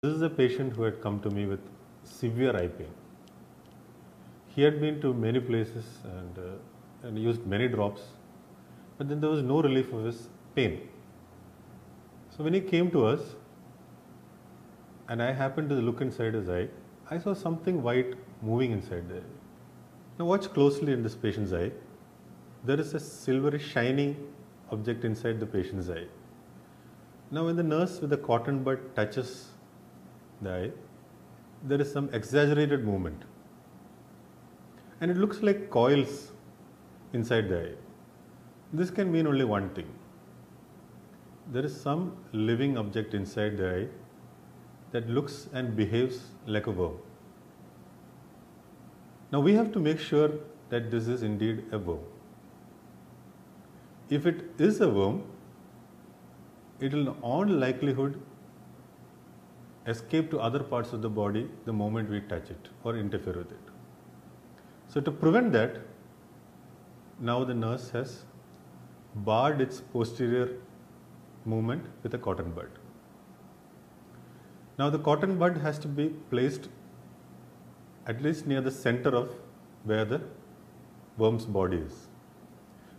This is a patient who had come to me with severe eye pain. He had been to many places and used many drops, but then there was no relief of his pain. So when he came to us, and I happened to look inside his eye, I saw something white moving inside the eye. Now watch closely in this patient's eye. There is a silvery shining object inside the patient's eye. Now when the nurse with the cotton bud touches the eye, there is some exaggerated movement. And it looks like coils inside the eye. This can mean only one thing. There is some living object inside the eye that looks and behaves like a worm. Now we have to make sure that this is indeed a worm. If it is a worm, it will in all likelihood escape to other parts of the body the moment we touch it or interfere with it. So to prevent that, now the nurse has barred its posterior movement with a cotton bud. Now the cotton bud has to be placed at least near the center of where the worm's body is.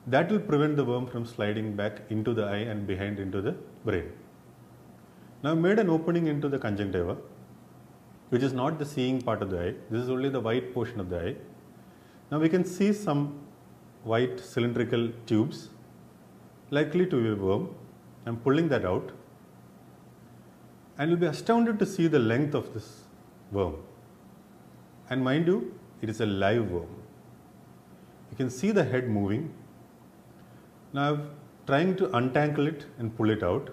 That will prevent the worm from sliding back into the eye and behind into the brain. Now I made an opening into the conjunctiva, which is not the seeing part of the eye. This is only the white portion of the eye. Now we can see some white cylindrical tubes likely to be a worm. I'm pulling that out, and you'll be astounded to see the length of this worm. And mind you, it is a live worm. You can see the head moving. Now I'm trying to untangle it and pull it out,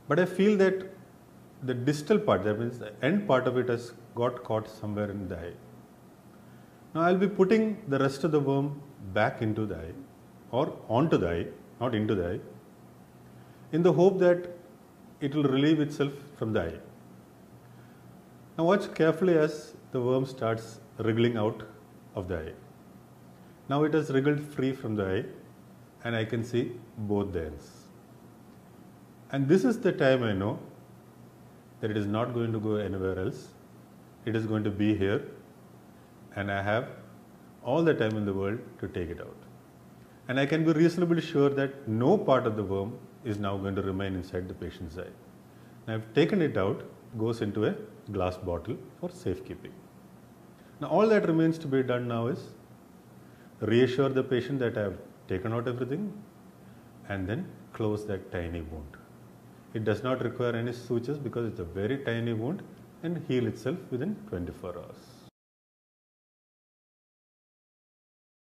but I feel that the distal part, that means the end part of it, has got caught somewhere in the eye. Now I'll be putting the rest of the worm back into the eye or onto the eye, not into the eye, in the hope that it will relieve itself from the eye. Now watch carefully as the worm starts wriggling out of the eye. Now it has wriggled free from the eye, and I can see both the ends. And this is the time I know that it is not going to go anywhere else. It is going to be here, and I have all the time in the world to take it out. And I can be reasonably sure that no part of the worm is now going to remain inside the patient's eye. Now I've taken it out, goes into a glass bottle for safekeeping. Now all that remains to be done now is reassure the patient that I have taken out everything and then close that tiny wound. It does not require any sutures because it's a very tiny wound and heal itself within 24 hours.